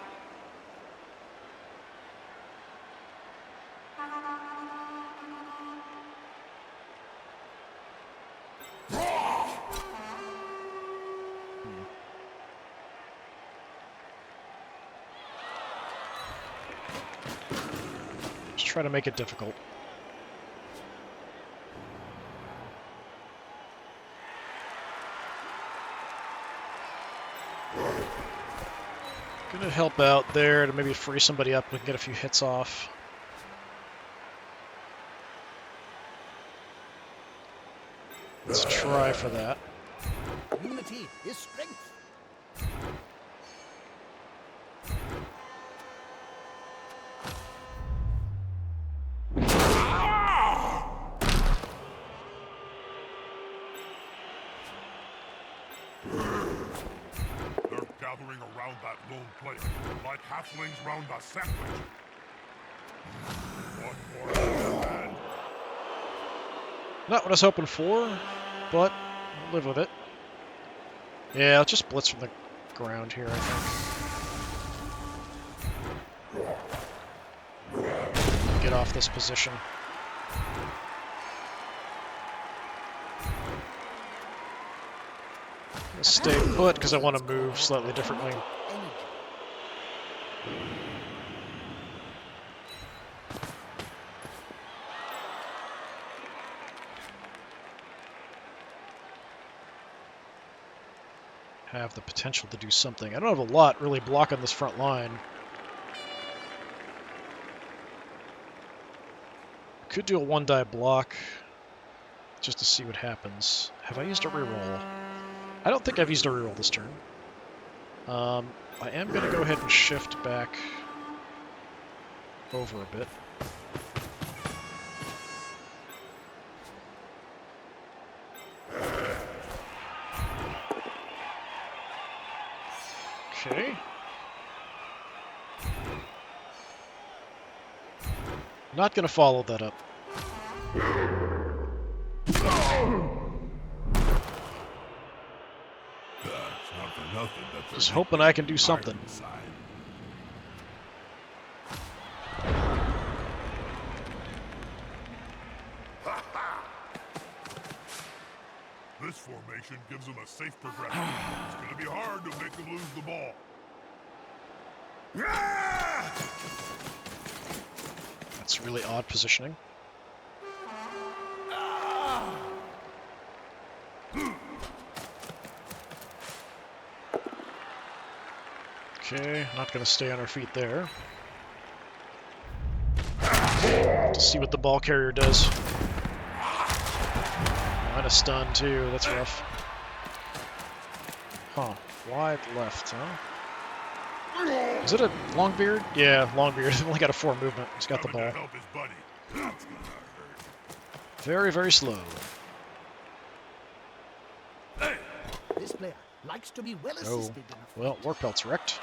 Just try to make it difficult. Gonna help out there to maybe free somebody up. We can get a few hits off. Let's try for that. Unity is strength. They're gathering around that lone plate, like halflings round a sandwich. What more can add? Not what I was hoping for, but I'll live with it. Yeah, I'll just blitz from the ground here, I think. Get off this position. I'll stay put because I want to move slightly differently. Energy. Have the potential to do something. I don't have a lot really blocking this front line. Could do a one-die block just to see what happens. Have I used a reroll? I don't think I've used a reroll this turn. I am going to go ahead and shift back over a bit. Okay. Not going to follow that up. That's not for nothing that they're Just hoping I can do something. iron side. This formation gives them a safe progression. It's going to be hard to make them lose the ball. That's really odd positioning. Okay, not going to stay on our feet there. To see what the ball carrier does. And a stun too, that's rough. Huh, wide left, huh? Is it a Longbeard? Yeah, Longbeard. He's only got a 4 movement. He's got the Coming to ball. help his buddy. That's gonna hurt. Very, very slow. This player likes to be well Oh, assisted in a fight. well, Warpelt's wrecked.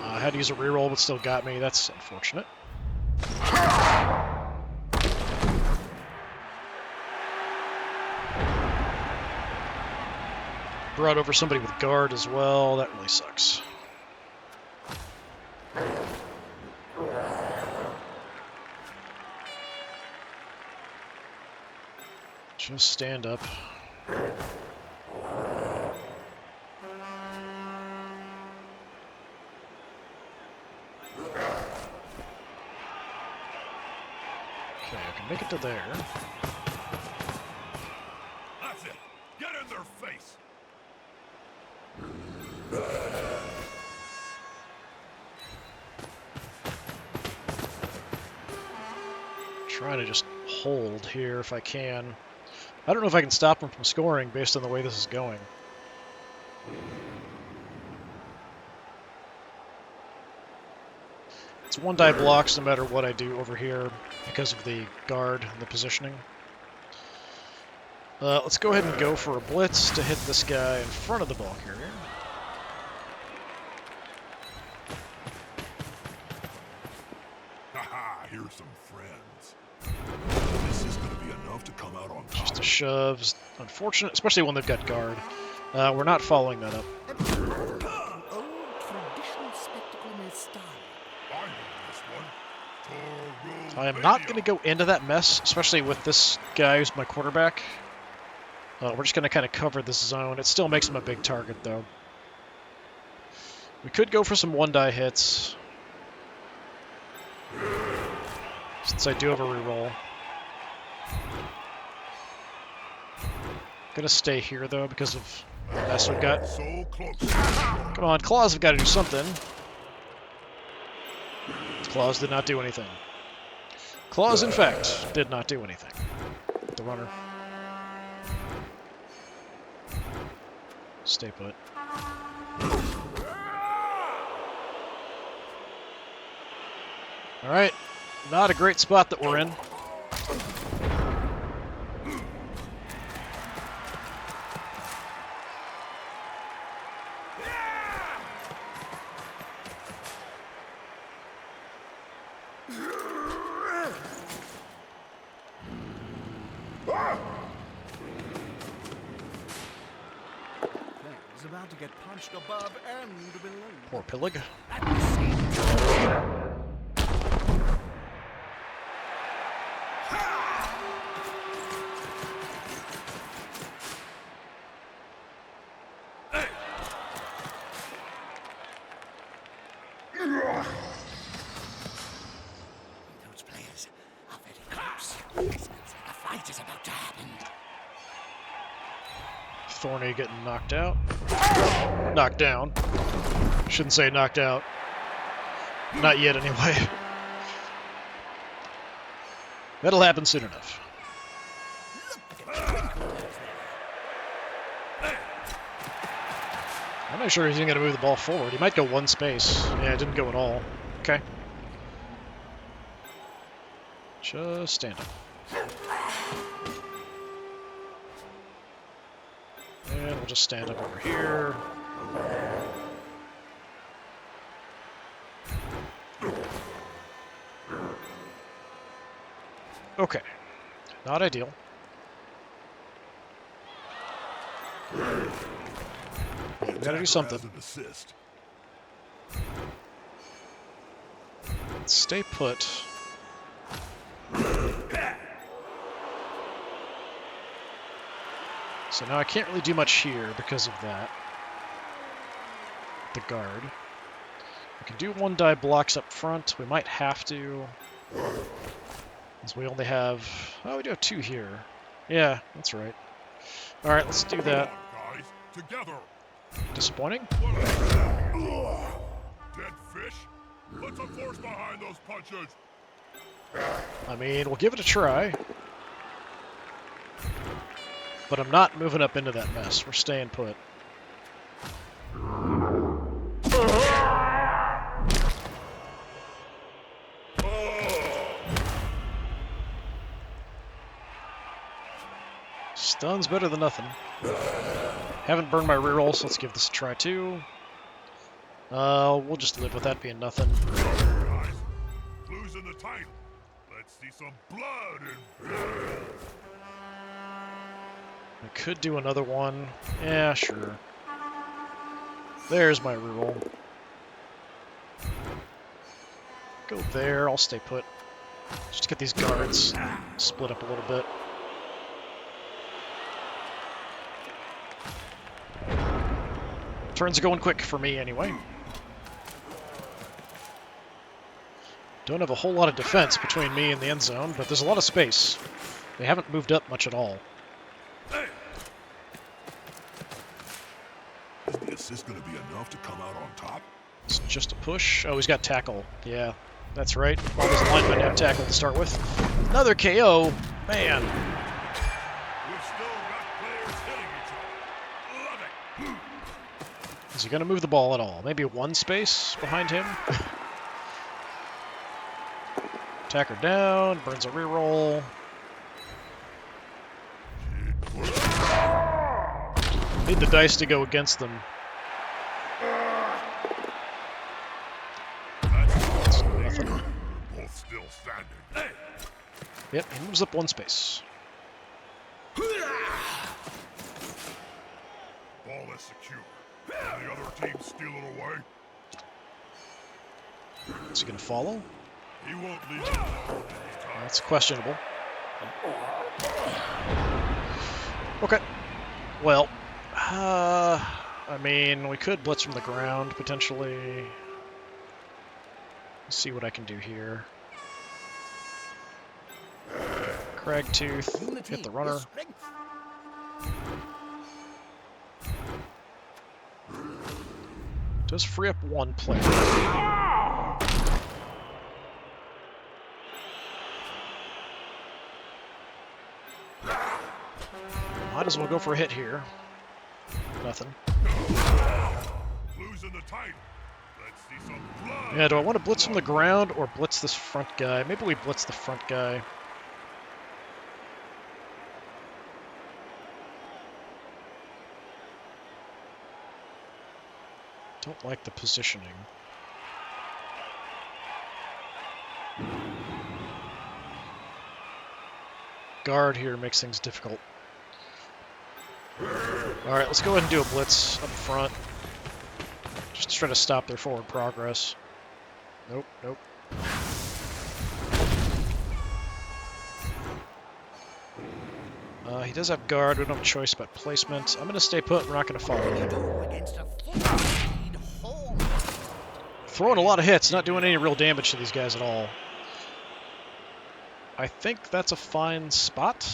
I had to use a reroll, but still got me. That's unfortunate. Brought over somebody with guard as well. That really sucks. Just stand up. Okay, I can make it to there. That's it. Get in their face. Trying to just hold here if I can. I don't know if I can stop them from scoring based on the way this is going. It's one die blocks no matter what I do over here because of the guard and the positioning. Let's go ahead and go for a blitz to hit this guy in front of the ball carrier. Haha, here's some friends. This is gonna be enough to come out on top. Just a shove's unfortunate, especially when they've got guard. We're not following that up. Old traditional spectacle in his style. I know this one. Toro I am not Radio. going to go into that mess, especially with this guy who's my quarterback. We're just going to kind of cover this zone. It still makes him a big target, though. We could go for some one-die hits, since I do have a reroll. Gonna stay here, though, because of the mess we've got. So close. Come on, Claws have got to do something. Claws did not do anything. Claws, in fact, did not do anything. The runner. Stay put. Alright, not a great spot that we're in. Players about to get punched above and below. Poor Pillig. At the same time. Those players are very close. It smells like a fight is about to happen. Thorny getting knocked out. Knocked down. Shouldn't say knocked out. Not yet, anyway. That'll happen soon enough. I'm not sure he's even going to move the ball forward. He might go one space. Yeah, it didn't go at all. Okay. Just stand up. And we'll just stand up over here. Okay. Not ideal. We gotta do something. As an assist. Stay put. So now I can't really do much here because of that. The guard. We can do one die blocks up front. We might have to. Because we only have... Oh, we do have two here. Yeah, that's right. Alright, let's do that. Come on, guys. Together. Disappointing? Dead fish. Put some force behind those punches. I mean, we'll give it a try. But I'm not moving up into that mess. We're staying put. Stun's better than nothing. Haven't burned my reroll, so let's give this a try too. We'll just live with that being nothing. Guys, clues in the title. Let's see some blood and... I could do another one. Yeah, sure. There's my reroll. Go there, I'll stay put. Just to get these guards split up a little bit. Turns are going quick for me anyway. Don't have a whole lot of defense between me and the end zone, but there's a lot of space. They haven't moved up much at all. Is the assist going to be enough to come out on top? It's just a push. Oh, he's got tackle. Yeah, that's right. All those linemen have tackle to start with. Another KO. Man. We've still got players hitting each other. Love it. Is he going to move the ball at all? Maybe one space behind him? Attacker down, burns a reroll. Need the dice to go against them. That's nothing. Both still standing. Yep, he moves up 1 space. Ball is secure. Can the other team steal it away? Is he going to follow? He won't leave it alone anytime. That's questionable. Okay. Well, I mean, we could blitz from the ground, potentially. Let's see what I can do here. Cragtooth, hit the runner. Does free up 1 player. Might as well go for a hit here. Nothing. Losing the title. Let's see some blood. Yeah, do I want to blitz from the ground or blitz this front guy? Maybe we blitz the front guy. Don't like the positioning. Guard here makes things difficult. Alright, let's go ahead and do a blitz up front. Just to try to stop their forward progress. Nope, nope. He does have guard, we don't have a choice about placement. I'm going to stay put, we're not going to follow him. Throwing a lot of hits, not doing any real damage to these guys at all. I think that's a fine spot.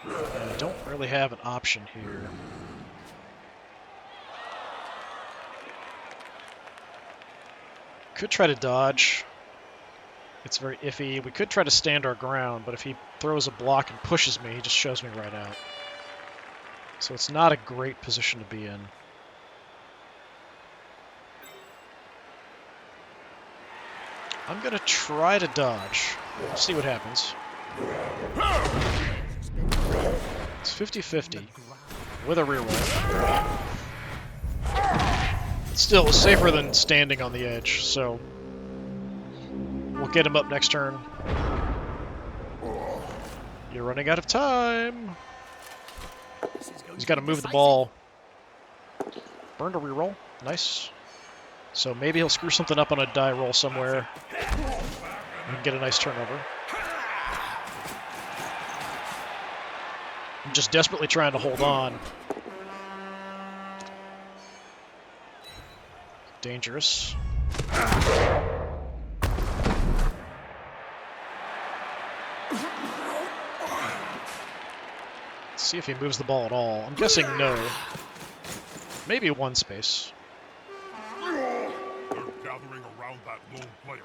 I don't really have an option here. Could try to dodge. It's very iffy. We could try to stand our ground, but if he throws a block and pushes me, he just shows me right out. So it's not a great position to be in. I'm going to try to dodge. We'll see what happens. It's 50-50 with a reroll. Still, it's safer than standing on the edge, so we'll get him up next turn. You're running out of time. He's got to move the ball. Burned a reroll. Nice. So maybe he'll screw something up on a die roll somewhere and get a nice turnover. I'm just desperately trying to hold on. Dangerous. Let's see if he moves the ball at all. I'm guessing no. Maybe 1 space. They're gathering around that lone player.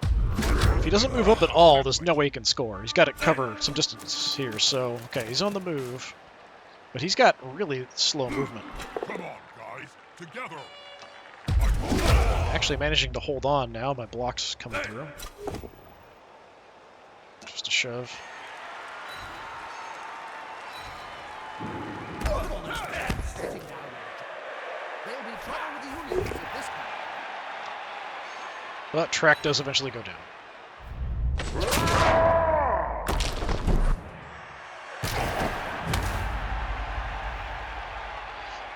If he doesn't move up at all, there's no way he can score. He's got to cover some distance here, so... Okay, he's on the move. But he's got really slow movement. Come on, guys. Together. Actually managing to hold on now. My block's coming through. Just a shove. But track does eventually go down.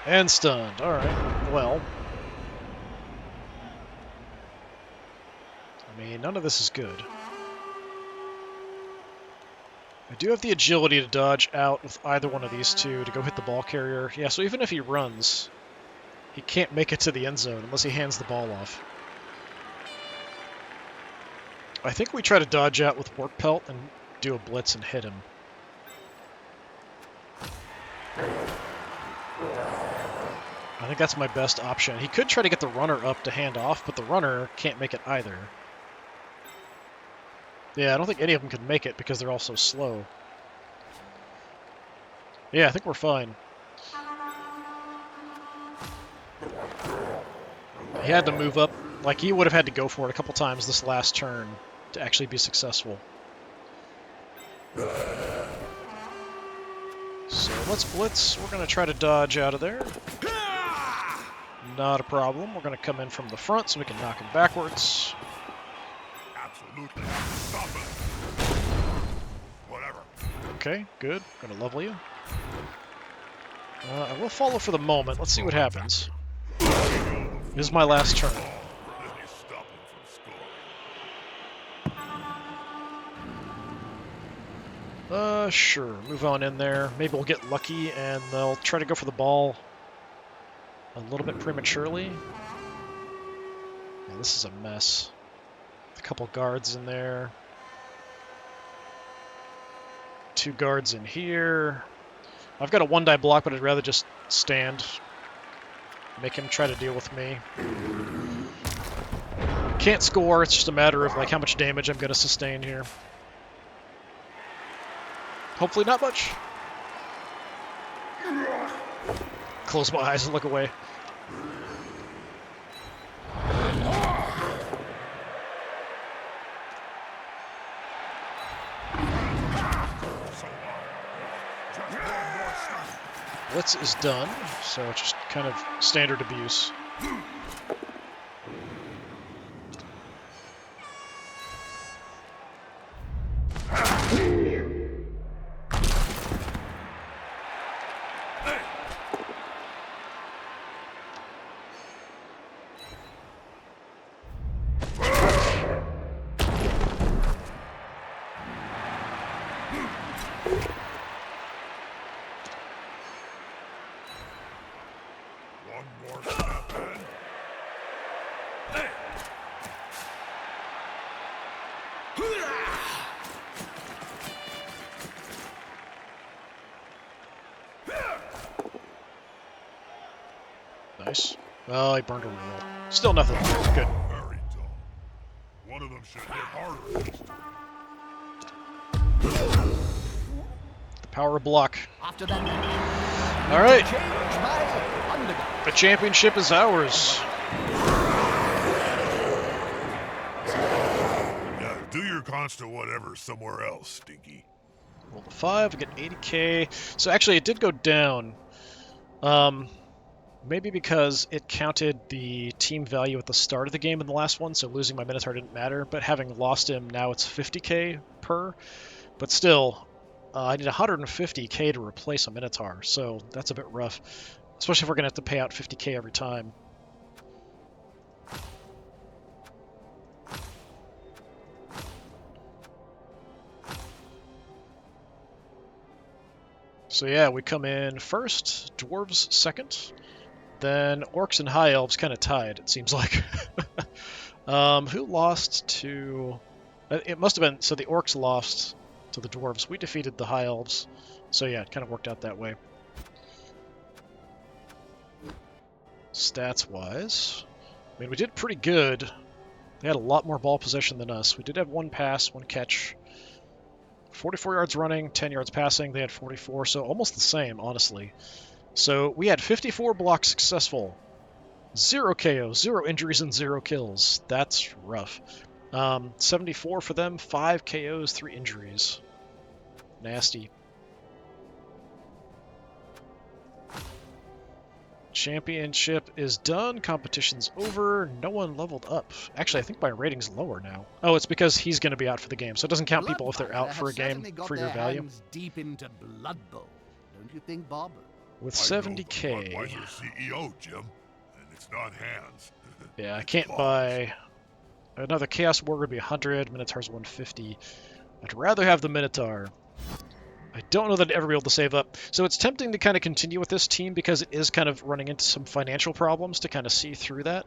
And stunned. Alright, well. I mean, none of this is good. I do have the agility to dodge out with either one of these two to go hit the ball carrier. Yeah, so even if he runs, he can't make it to the end zone unless he hands the ball off. I think we try to dodge out with Work Pelt and do a blitz and hit him. I think that's my best option. He could try to get the runner up to hand off, but the runner can't make it either. Yeah, I don't think any of them can make it because they're all so slow. Yeah, I think we're fine. He had to move up. Like, he would have had to go for it a couple times this last turn to actually be successful. So let's blitz. We're going to try to dodge out of there. Not a problem. We're going to come in from the front so we can knock him backwards. Absolutely. Stop it. Whatever. Okay, good. Going to level you. I will follow for the moment. Let's see what happens. This is my last turn. Really stop him from scoring. Sure. Move on in there. Maybe we'll get lucky and they'll try to go for the ball a little bit prematurely. Yeah, this is a mess. A couple guards in there. 2 guards in here. I've got a 1-die block, but I'd rather just stand. Make him try to deal with me. Can't score, it's just a matter of like how much damage I'm going to sustain here. Hopefully not much. Close my eyes and look away. Blitz is done, so it's just kind of standard abuse. One more step in. Nice. Oh, he burned a roll. Still nothing. Good. Very dull. One of them should hit harder next time. The power block. After that, All right. change my underground. The championship is ours. Yeah, do your constant whatever somewhere else, Stinky. Roll the 5, we get 80k. So actually, it did go down. Maybe because it counted the team value at the start of the game in the last one, so losing my Minotaur didn't matter. But having lost him, now it's 50k per. But still, I need 150k to replace a Minotaur, so that's a bit rough. Especially if we're going to have to pay out 50k every time. So yeah, we come in first, Dwarves second, then Orcs and High Elves kind of tied, it seems like. Who lost to... It must have been... So the Orcs lost to the Dwarves. We defeated the High Elves. So yeah, it kind of worked out that way. Stats-wise, I mean, we did pretty good. They had a lot more ball possession than us. We did have 1 pass, 1 catch. 44 yards running, 10 yards passing. They had 44, so almost the same, honestly. So we had 54 blocks successful. 0 KOs, 0 injuries, and 0 kills. That's rough. 74 for them, 5 KOs, 3 injuries. Nasty. Championship is done. Competition's over. No one leveled up. Actually, I think my rating's lower now. Oh, it's because he's going to be out for the game, so it doesn't count people if they're out for a game for your value. Deep into Blood Bowl, don't you think, Bob? With I know the 70k. Budweiser CEO, Jim, and it's not hands. Yeah, I can't buy... Another Chaos Warrior would be 100, Minotaur's 150. I'd rather have the Minotaur. I don't know that I'd ever be able to save up. So it's tempting to kind of continue with this team because it is kind of running into some financial problems to kind of see through that.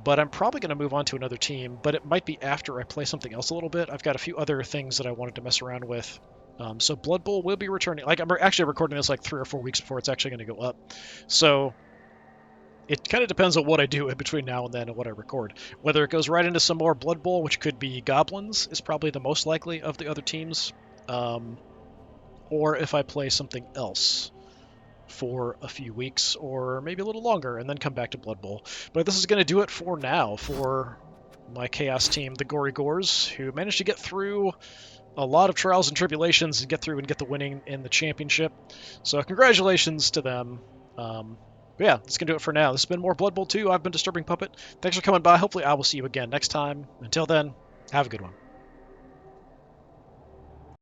But I'm probably going to move on to another team, but it might be after I play something else a little bit. I've got a few other things that I wanted to mess around with. So Blood Bowl will be returning. Like, I'm actually recording this like 3 or 4 weeks before it's actually going to go up. So it kind of depends on what I do in between now and then and what I record. Whether it goes right into some more Blood Bowl, which could be Goblins, is probably the most likely of the other teams. Or if I play something else. for a few weeks or maybe a little longer and then come back to Blood Bowl. But this is going to do it for now for my Chaos team, the Gory Gors, who managed to get through a lot of trials and tribulations and get through and get the winning in the championship. So congratulations to them. But yeah, that's going to do it for now. This has been more Blood Bowl 2. I've been Disturbing Puppet. Thanks for coming by. Hopefully I will see you again next time. Until then, have a good one.